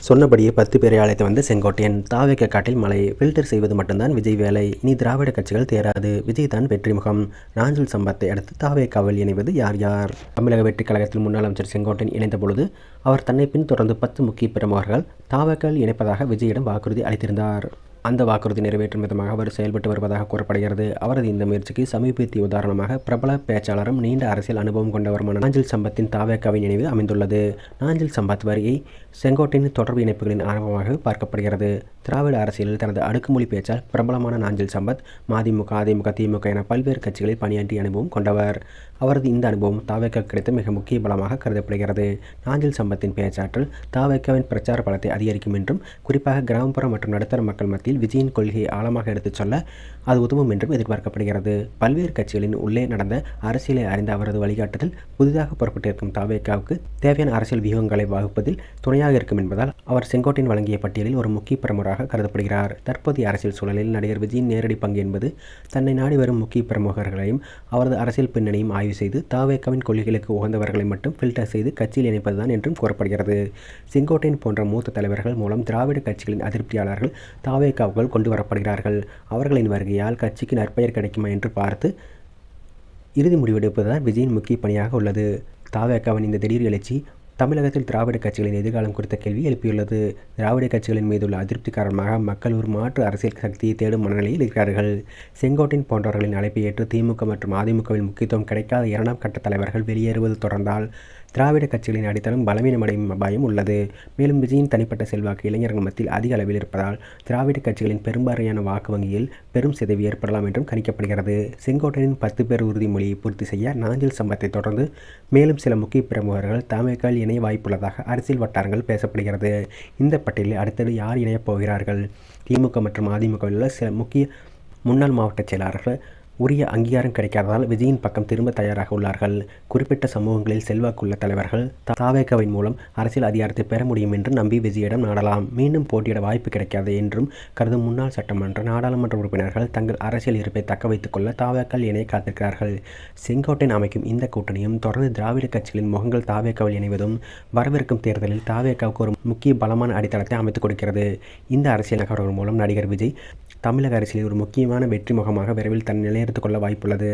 சொன்னபடியே 10 பேரை அழைத்து வந்த செங்கோட்டையன். தாவேக காட்டில் மழை ஃபில்டர் செய்வது மட்டும்தான் விஜய் வேலை. இனி திராவிட கட்சிகள் தேராது. விஜய் தான் வெற்றி முகம். நாஞ்சில் சம்பத்தை அடுத்து தாவேகாவில் இணைவது யார் யார்? தமிழக வெற்றி கழகத்தில் முன்னாள் அமைச்சர் செங்கோட்டையன் இணைந்த பொழுது அவர் தன்னை பின் தொடர்ந்து 10 முக்கிய பிரமுகர்கள் தாவேகாவில் இணைப்பதாக விஜயிடம் வாக்குறுதி அளித்திருந்தார். அந்த வாக்குறுதி நிறைவேற்றும் விதமாக அவர் செயல்பட்டு வருவதாக கூறப்படுகிறது. அவரது இந்த முயற்சிக்கு சமீபத்திய உதாரணமாக பிரபல பேச்சாளரும் நீண்ட அரசியல் அனுபவம் கொண்டவருமான நாஞ்சில் சம்பத்தின் தாவேகாவின் இணைவு அமைந்துள்ளது. நாஞ்சில் சம்பத் வருகை செங்கோட்டையின் தொடர்பு இணைப்புகளின் ஆரம்பமாக பார்க்கப்படுகிறது. திராவிட அரசியலில் தனது அடுக்குமொழி பேச்சால் பிரபலமான நாஞ்சில் சம்பத் மதிமுக, அதிமுக, திமுக என பல்வேறு கட்சிகளில் பணியாற்றிய அனுபவம் கொண்டவர். அவரது இந்த அனுபவம் தாவேகா கிடைத்த மிக முக்கிய பலமாக கருதப்படுகிறது. நாஞ்சில் சம்பத்தின் பேச்சாற்றல் தாவேகாவின் பிரச்சார பலத்தை அதிகரிக்கும் என்றும், குறிப்பாக கிராமப்புற மற்றும் நடுத்தர மக்கள் மத்தியில் விஜயின் கொள்கையை ஆழமாக எடுத்துச் சொல்ல அது உதவும் என்றும் எதிர்பார்க்கப்படுகிறது. பல்வேறு கட்சிகளின் உள்ளே நடந்த அரசியலை அறிந்த அவரது வழிகாட்டுதல் புதிதாக புறப்பட்டிருக்கும் தாவேகாவுக்கு தேவையான அரசியல் வியூகங்களை வகுப்பதில் துணையாக இருக்கும் என்பதால் அவர் செங்கோட்டையன் வழங்கிய பட்டியலில் ஒரு முக்கிய பிரமுகராக கருதப்படுகிறார். தற்போதைய அரசியல் சூழலில் நடிகர் விஜயின் நேரடி பங்கு என்பது தன்னை நாடி வரும் முக்கிய பிரமுகர்களையும் அவரது அரசியல் பின்னணியும் ஆய்வு செய்து தாவேகாவின் கொள்கைகளுக்கு உகந்தவர்களை மட்டும் ஃபில்டர் செய்து கட்சியில் இணைப்பதுதான் என்றும் கூறப்படுகிறது. செங்கோட்டையன் போன்ற மூத்த தலைவர்கள் மூலம் திராவிட கட்சிகளின் அதிருப்தியாளர்கள் தாவேகாவுக்குள் கொண்டு வரப்படுகிறார்கள். அவர்களின் வருகையால் கட்சிக்கு நற்பெயர் கிடைக்குமா என்று பார்த்து இறுதி முடிவெடுப்பதுதான் விஜயின் முக்கிய பணியாக உள்ளது. தாவேகாவின் இந்த திடீர் எழுச்சி தமிழகத்தில் திராவிட கட்சிகளின் எதிர்காலம் குறித்த கேள்வி எழுப்பியுள்ளது. திராவிட கட்சிகளின் மீதுள்ள அதிருப்தி காரணமாக மக்கள் ஒரு மாற்று அரசியல் சக்தியை தேடும் மனநிலையில் இருக்கிறார்கள். செங்கோட்டையன் போன்றவர்களின் அழைப்பை ஏற்று திமுக மற்றும் அதிமுகவில் முக்கியத்துவம் கிடைக்காத 2ஆம் கட்ட தலைவர்கள் வெளியேறுவது தொடர்ந்தால் திராவிட கட்சிகளின் அடித்தளம் பலவீனமடையும் அபாயம் உள்ளது. மேலும் விஜயின் தனிப்பட்ட செல்வாக்கு இளைஞர்கள் மத்தியில் அதிக அளவில் இருப்பதால் திராவிட கட்சிகளின் பெரும்பான்மையான வாக்கு வங்கியில் பெரும் சிதைவு ஏற்படலாம் என்றும் கணிக்கப்படுகிறது. செங்கோட்டையனின் 10 பேர் உறுதிமொழியை பூர்த்தி செய்ய நாஞ்சில் சம்பத்தை தொடர்ந்து மேலும் சில முக்கிய பிரமுகர்கள் தாவேகாவில் இணைய வாய்ப்புள்ளதாக அரசியல் வட்டாரங்கள் பேசப்படுகிறது. இந்த பட்டியலில் அடுத்தது யார் இணையப் போகிறார்கள்? திமுக மற்றும் அதிமுகவில் உள்ள சில முக்கிய முன்னாள் மாவட்ட செயலாளர்கள் உரிய அங்கீகாரம் கிடைக்காததால் விஜயின் பக்கம் திரும்ப தயாராக உள்ளார்கள். குறிப்பிட்ட சமூகங்களில் செல்வாக்குள்ள தலைவர்கள் தாவேகாவின் மூலம் அரசியல் அதிகாரத்தை பெற முடியும் என்று நம்பி விஜயிடம் நாடலாம். மீண்டும் போட்டியிட வாய்ப்பு கிடைக்காது என்றும் கருதும் முன்னாள் சட்டமன்ற, நாடாளுமன்ற உறுப்பினர்கள் தங்கள் அரசியல் இருப்பை தக்க வைத்துக் கொள்ள தாவேகாவில் இணைய காத்திருக்கிறார்கள். செங்கோட்டையன் அமைக்கும் இந்த கூட்டணியும் தொடர்ந்து திராவிட கட்சிகளின் முகங்கள் தாவேகாவில் இணைவதும் வரவிருக்கும் தேர்தலில் தாவேகாவுக்கு ஒரு முக்கிய பலமான அடித்தளத்தை அமைத்துக் கொடுக்கிறது. இந்த அரசியல் நகர்வுகள் மூலம் நடிகர் விஜய் தமிழக அரசியலில் ஒரு முக்கியமான வெற்றி முகமாக விரைவில் தன் நிலைநிறுத்திக் கொள்ள வாய்ப்புள்ளது.